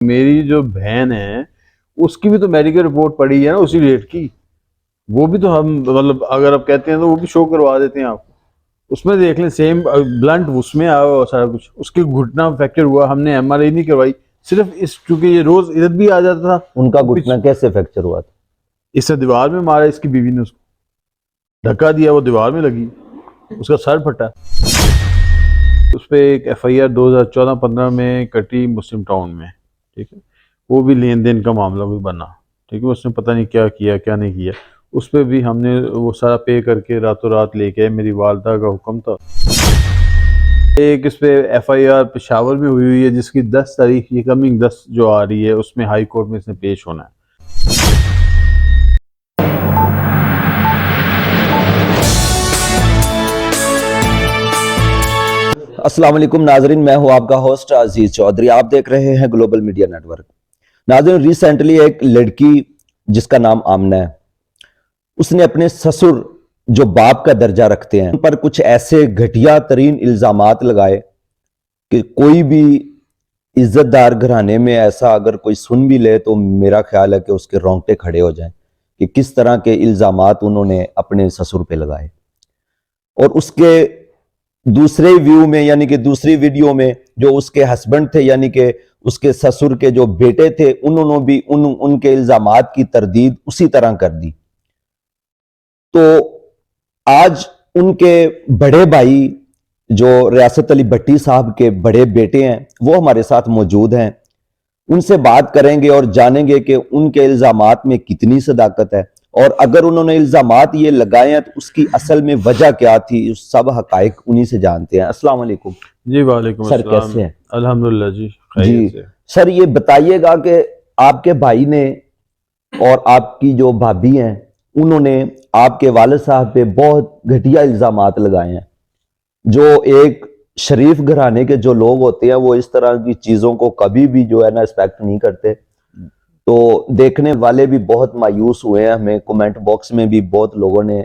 میری جو بہن ہے اس کی بھی تو میڈیکل رپورٹ پڑی ہے نا اسی ڈیٹ کی. وہ بھی تو ہم مطلب اگر آپ کہتے ہیں تو وہ بھی شو کروا دیتے ہیں آپ کو. اس میں دیکھ لیں سیم بلنٹ اس میں آیا ہوا سارا کچھ. اس کی گھٹنا فریکچر ہوا, ہم نے ایم آر آئی نہیں کروائی صرف اس چونکہ یہ روز ادھر بھی آ جاتا تھا. ان کا گھٹنا کیسے فریکچر ہوا تھا؟ اس سے دیوار میں مارا اس کی بیوی نے, اس کو دھکا دیا, وہ دیوار میں لگی, اس کا سر پھٹا. اس پہ ایک ایف آئی آر 2014-15 میں کٹی مسلم ٹاؤن میں, ٹھیک ہے. وہ بھی لین دین کا معاملہ بھی بنا, ٹھیک ہے. اس نے پتہ نہیں کیا کیا کیا نہیں کیا. اس پہ بھی ہم نے وہ سارا پے کر کے راتوں رات لے کے, میری والدہ کا حکم تھا. ایک اس پہ ایف آئی آر پشاور میں ہوئی ہے جس کی 10 تاریخ یہ کمنگ 10 جو آ رہی ہے, اس میں ہائی کورٹ میں اس نے پیش ہونا ہے. السلام علیکم ناظرین, میں ہوں آپ کا ہوسٹ عزیز چودھری. آپ دیکھ رہے ہیں گلوبل میڈیا نیٹ ورک. ناظرین, ریسنٹلی ایک لڑکی جس کا نام آمنہ ہے, اس نے اپنے سسر جو باپ کا درجہ رکھتے ہیں ان پر کچھ ایسے گھٹیا ترین الزامات لگائے کہ کوئی بھی عزت دار گھرانے میں ایسا اگر کوئی سن بھی لے تو میرا خیال ہے کہ اس کے رونگٹے کھڑے ہو جائیں کہ کس طرح کے الزامات انہوں نے اپنے سسر پہ لگائے. اور اس کے دوسرے ویو میں یعنی کہ دوسری ویڈیو میں جو اس کے ہسبینڈ تھے یعنی کہ اس کے سسر کے جو بیٹے تھے, انہوں نے بھی ان کے الزامات کی تردید اسی طرح کر دی. تو آج ان کے بڑے بھائی جو ریاست علی بھٹی صاحب کے بڑے بیٹے ہیں وہ ہمارے ساتھ موجود ہیں. ان سے بات کریں گے اور جانیں گے کہ ان کے الزامات میں کتنی صداقت ہے, اور اگر انہوں نے الزامات یہ لگائے ہیں تو اس کی اصل میں وجہ کیا تھی. سب حقائق انہی سے جانتے ہیں. السلام علیکم. جی وعلیکم سر السلام. کیسے ہیں؟ الحمدللہ جی جی خیریت سے. سر, یہ بتائیے گا کہ آپ کے بھائی نے اور آپ کی جو بھابھی ہیں انہوں نے آپ کے والد صاحب پہ بہت گھٹیا الزامات لگائے ہیں. جو ایک شریف گھرانے کے جو لوگ ہوتے ہیں وہ اس طرح کی چیزوں کو کبھی بھی جو ہے نا ایکسپیکٹ نہیں کرتے. تو دیکھنے والے بھی بہت مایوس ہوئے ہیں. ہمیں کومنٹ باکس میں بھی بہت لوگوں نے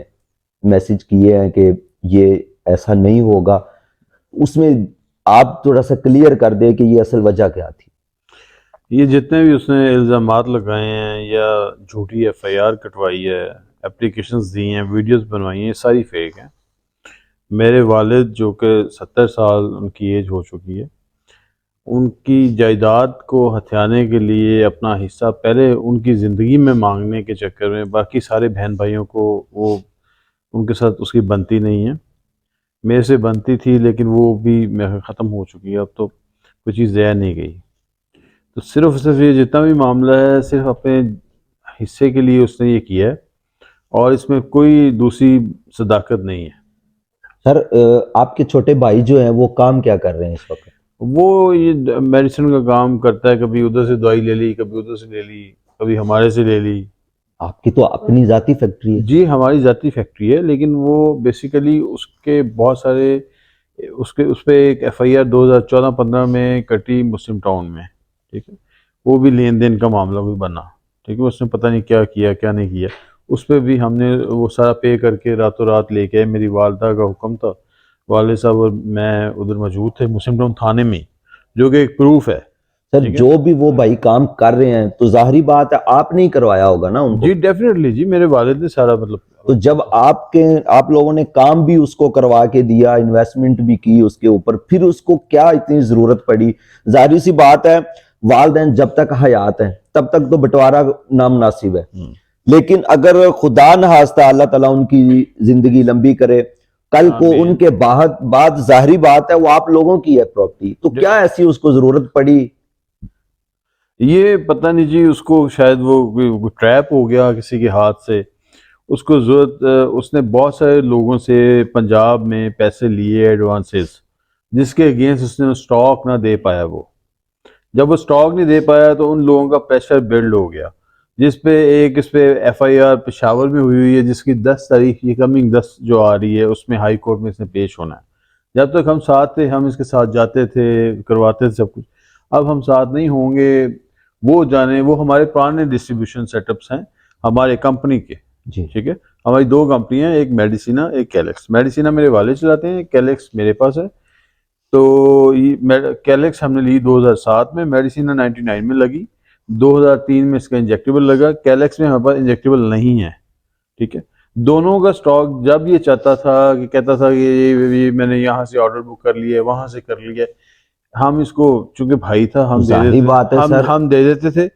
میسج کیے ہیں کہ یہ ایسا نہیں ہوگا. اس میں آپ تھوڑا سا کلیئر کر دیں کہ یہ اصل وجہ کیا تھی. یہ جتنے بھی اس نے الزامات لگائے ہیں یا جھوٹی ایف آئی آر کٹوائی ہے, اپلیکیشنز دی ہیں, ویڈیوز بنوائی ہیں, یہ ساری فیک ہیں. میرے والد جو کہ 70 سال ان کی ایج ہو چکی ہے, ان کی جائیداد کو ہتھیانے کے لیے اپنا حصہ پہلے ان کی زندگی میں مانگنے کے چکر میں باقی سارے بہن بھائیوں کو وہ ان کے ساتھ اس کی بنتی نہیں ہے. میرے سے بنتی تھی لیکن وہ بھی ختم ہو چکی ہے, اب تو کوئی چیز ضائع نہیں گئی. تو صرف یہ جتنا بھی معاملہ ہے صرف اپنے حصے کے لیے اس نے یہ کیا ہے, اور اس میں کوئی دوسری صداقت نہیں ہے. سر, آپ کے چھوٹے بھائی جو ہیں وہ کام کیا کر رہے ہیں اس وقت؟ وہ یہ میڈیسن کا کام کرتا ہے, کبھی ادھر سے دوائی لے لی, کبھی ادھر سے لے لی, کبھی ہمارے سے لے لی. آپ کی تو اپنی ذاتی فیکٹری ہے. جی ہماری ذاتی فیکٹری ہے, لیکن وہ بیسیکلی اس کے بہت سارے اس پہ ایک ایف آئی آر 2014-15 میں کٹی مسلم ٹاؤن میں, ٹھیک ہے. وہ بھی لین دین کا معاملہ بھی بنا, ٹھیک ہے. اس نے پتہ نہیں کیا کیا کیا نہیں کیا. اس پہ بھی ہم نے وہ سارا پے کر کے راتوں رات لے کے, میری والدہ کا حکم تھا, والد صاحب اور میں ادھر موجود تھے مسلم ٹاؤن تھانے میں, جو کہ ایک پروف ہے. سر, جو بھی وہ بھائی کام کر رہے ہیں تو ظاہری بات ہے آپ نہیں کروایا ہوگا نا ان کو. جی ڈیفینیٹلی جی, میرے والد نے سارا مطلب. تو جب آپ لوگوں نے کام بھی اس کو کروا کے دیا, انویسٹمنٹ بھی کی اس کے اوپر, پھر اس کو کیا اتنی ضرورت پڑی؟ ظاہری سی بات ہے والدین جب تک حیات ہیں تب تک تو بٹوارا نامناسب ہے, لیکن اگر خدا نخواستہ اللہ تعالیٰ ان کی زندگی لمبی کرے, کل کو ان کے بعد ظاہری بات ہے وہ آپ لوگوں کی ہے پراپرٹی, تو کیا ایسی اس کو ضرورت پڑی؟ یہ پتہ نہیں جی, اس کو شاید وہ ٹریپ ہو گیا کسی کے ہاتھ سے, اس کو ضرورت. اس نے بہت سارے لوگوں سے پنجاب میں پیسے لیے ایڈوانسز, جس کے اگینسٹ اس نے سٹاک نہ دے پایا. وہ جب وہ سٹاک نہیں دے پایا تو ان لوگوں کا پریشر بلڈ ہو گیا, جس پہ ایک اس پہ ایف آئی آر پشاور میں ہوئی ہے جس کی 10 تاریخ یہ کمنگ 10 جو آ رہی ہے, اس میں ہائی کورٹ میں اس نے پیش ہونا ہے. جب تک ہم ساتھ تھے ہم اس کے ساتھ جاتے تھے, کرواتے تھے سب کچھ. اب ہم ساتھ نہیں ہوں گے, وہ جانے. وہ ہمارے پرانے ڈسٹریبیوشن سیٹ اپس ہیں ہمارے کمپنی کے, ٹھیک ہے. ہماری 2 کمپنیاں, ایک میڈیسینا ایک کیلیکس. میڈیسینا میرے والد چلاتے ہیں, کیلیکس میرے پاس ہے. تو کیلیکس ہم نے لی 2007 میں، میڈیسینا 99 میں لگی، 2003 میں اس کا انجیکٹیبل لگا، کیلیکس میں ہمارے پاس انجیکٹیبل نہیں ہے، ٹھیک ہے. دونوں کا سٹاک جب یہ چاہتا تھا کہ کہتا تھا کہ یہ میں نے یہاں سے آرڈر بک کر لیا، وہاں سے کر لیا، ہم اس کو چونکہ بھائی تھا ہم دے ظاہری دیتے بات ہے سر. ہم دے دیتے تھے،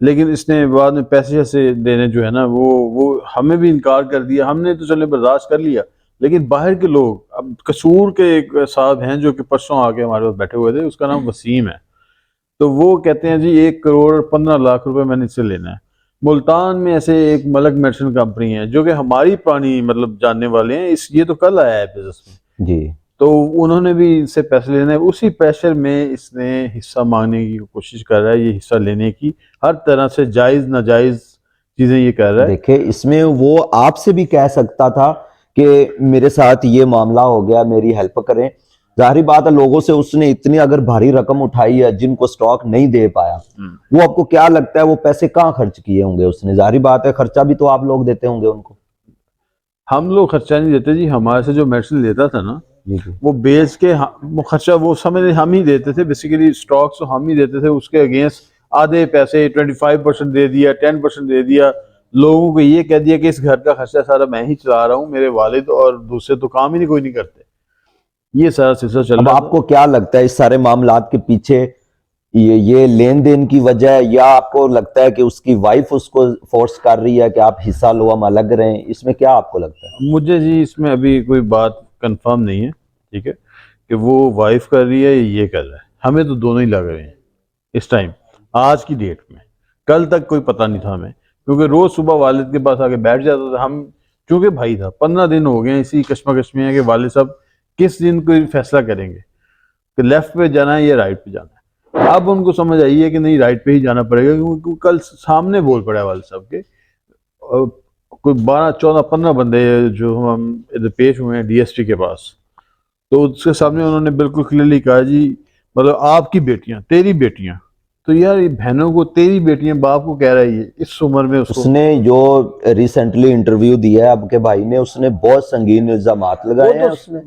لیکن اس نے بعد میں پیسے سے دینے جو ہے نا وہ ہمیں بھی انکار کر دیا. ہم نے تو چلے برداشت کر لیا، لیکن باہر کے لوگ، اب قصور کے ایک صاحب ہیں جو کہ پرسوں آ کے ہمارے پاس بیٹھے ہوئے تھے، اس کا نام وسیم ہے، تو وہ کہتے ہیں جی 1,15,00,000 روپے میں نے اس سے لینا ہے. ملتان میں ایسے ایک ملک میڈیسن کمپنی ہے جو کہ ہماری پرانی مطلب جاننے والے ہیں، یہ تو کل آیا ہے بزنس میں، جی. تو انہوں نے بھی اس سے پیسے لینے، اسی پریشر میں اس نے حصہ مانگنے کی کوشش کر رہا ہے، یہ حصہ لینے کی ہر طرح سے جائز ناجائز چیزیں یہ کر رہا ہے. دیکھیں اس میں وہ آپ سے بھی کہہ سکتا تھا کہ میرے ساتھ یہ معاملہ ہو گیا، میری ہیلپ کریں. ظاہری بات ہے لوگوں سے اس نے اتنی اگر بھاری رقم اٹھائی ہے جن کو سٹاک نہیں دے پایا، وہ آپ کو کیا لگتا ہے وہ پیسے کہاں خرچ کیے ہوں گے اس نے؟ ظاہری بات ہے خرچہ بھی تو آپ لوگ دیتے ہوں گے ان کو. ہم لوگ خرچہ نہیں دیتے جی، ہمارے سے جو میڈیسن لیتا تھا نا جی جی. وہ بیچ کے خرچہ وہ سمجھ ہم ہی دیتے تھے، بیسیکلی سٹاکس ہم ہی دیتے تھے، اس کے اگینسٹ آدھے پیسے 25% دے دیا، 10% دے دیا، لوگوں کو یہ کہہ دیا کہ اس گھر کا خرچہ سارا میں ہی چلا رہا ہوں، میرے والد اور دوسرے تو کام ہی نہیں کوئی نہیں کرتے. یہ سارا سلسلہ چل اب رہا آپ تھا. کو کیا لگتا ہے اس سارے معاملات کے پیچھے یہ لین دین کی وجہ ہے، یا آپ کو لگتا ہے کہ اس کی وائف اس کو فورس کر رہی ہے کہ آپ حصہ لو ہم الگ رہیں؟ اس میں کیا آپ کو لگتا ہے؟ مجھے جی اس میں ابھی کوئی بات کنفرم نہیں ہے، ٹھیک ہے، کہ وہ وائف کر رہی ہے یا یہ کر رہا ہے. ہمیں تو دونوں ہی لگ رہے ہیں اس ٹائم، آج کی ڈیٹ میں. کل تک کوئی پتہ نہیں تھا ہمیں، کیونکہ روز صبح والد کے پاس آ کے بیٹھ جاتا تھا. ہم چونکہ بھائی تھا، 15 دن ہو گئے ہیں اسی کشمکش میں ہے کہ والد صاحب کس دن کوئی فیصلہ کریں گے کہ لیفٹ پہ جانا ہے یا رائٹ پہ جانا ہے. اب ان کو سمجھ آئی ہے کہ نہیں رائٹ پہ ہی جانا پڑے گا، کیونکہ کل سامنے بول پڑا ہے والد صاحب کے. کوئی 12 14 15 بندے جو ہم ادھر پیش ہوئے ہیں ڈی ایس ٹی کے پاس، تو اس کے سامنے انہوں نے بالکل کلیئرلی کہا جی مطلب آپ کی بیٹیاں، تیری بیٹیاں، تو یار یہ بہنوں کو تیری بیٹیاں باپ کو کہہ رہا ہے، یہ اس عمر میں اس اس کو نے جو ریسنٹلی انٹرویو دیا ہے آپ کے بھائی نے، اس نے بہت سنگین الزامات وہ لگائے ہیں. تو اس نے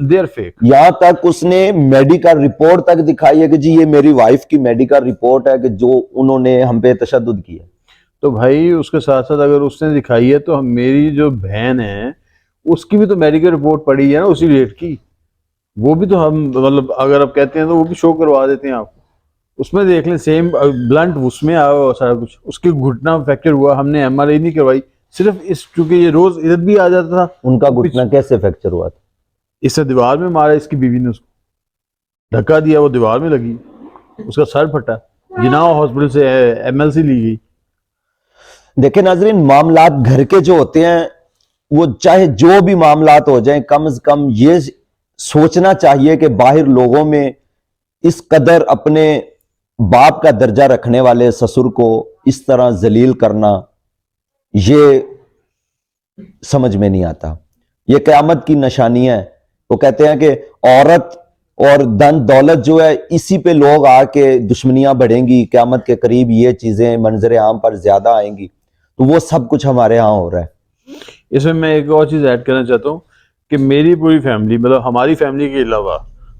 دیر فیک. یہاں تک اس نے میڈیکل رپورٹ تک دکھائی ہے کہ جی یہ میری وائف کی میڈیکل رپورٹ ہے کہ جو انہوں نے ہم پہ تشدد کیا. تو بھائی اس کے ساتھ ساتھ اگر اس نے دکھائی ہے تو میری جو بہن ہے اس کی بھی تو میڈیکل رپورٹ پڑی ہے نا اسی ریٹ کی، وہ بھی تو ہم مطلب اگر آپ کہتے ہیں تو وہ بھی شو کروا دیتے ہیں آپ کو. اس میں دیکھ لیں سیم بلنٹ اس میں آیا ہوا سارا کچھ، اس کی گھٹنا فریکچر ہوا، ہم نے ایم آر آئی نہیں کروائی، صرف اس چونکہ یہ روز ادھر بھی آ جاتا تھا. ان کا گھٹنا کیسے فریکچر ہوا تھا؟ اس سے دیوار میں مارا، اس کی بیوی نے اس کو دھکا دیا، وہ دیوار میں لگی، اس کا سر پھٹا، جناح ہاسپٹل سے ایم ایل سی لی گئی. دیکھیں ناظرین، معاملات گھر کے جو ہوتے ہیں وہ چاہے جو بھی معاملات ہو جائیں، کم از کم یہ سوچنا چاہیے کہ باہر لوگوں میں اس قدر اپنے باپ کا درجہ رکھنے والے سسر کو اس طرح ذلیل کرنا یہ سمجھ میں نہیں آتا. یہ قیامت کی نشانی ہے. وہ کہتے ہیں کہ عورت اور دن دولت جو ہے اسی پہ لوگ آ کے دشمنیاں بڑھیں گی، قیامت کے قریب یہ چیزیں منظر عام پر زیادہ آئیں گی. تو وہ سب کچھ ہمارے ہاں ہو رہا ہے. اس میں میں ایک اور چیز ایڈ کرنا چاہتا ہوں کہ میری پوری فیملی مطلب ہماری فیملی کے علاوہ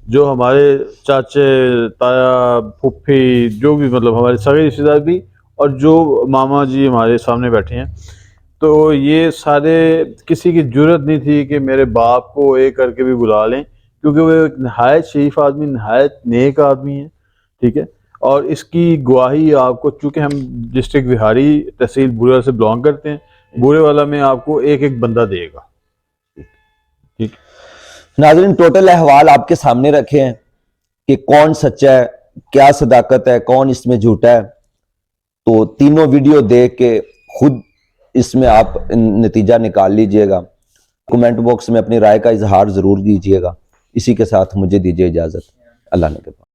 جو ہمارے چاچے، تایا، پھپھی، جو بھی مطلب ہمارے سارے رشتے دار بھی، اور جو ماما جی ہمارے سامنے بیٹھے ہیں، تو یہ سارے کسی کی جرت نہیں تھی کہ میرے باپ کو ایک کر کے بھی بلا لیں، کیونکہ وہ ایک نہایت شریف آدمی، نہایت نیک آدمی ہے، ٹھیک ہے. اور اس کی گواہی آپ کو، چونکہ ہم ڈسٹرکٹ بہاری تحصیل بورے سے بلانگ کرتے ہیں، بورے والا میں آپ کو ایک ایک بندہ دے گا. ٹھیک. ناظرین ٹوٹل احوال آپ کے سامنے رکھے ہیں کہ کون سچا ہے، کیا صداقت ہے، کون اس میں جھوٹا ہے. تو تینوں ویڈیو دیکھ کے خود اس میں آپ نتیجہ نکال لیجئے گا. کمنٹ باکس میں اپنی رائے کا اظہار ضرور کیجئے گا. اسی کے ساتھ مجھے دیجئے اجازت. اللہ نے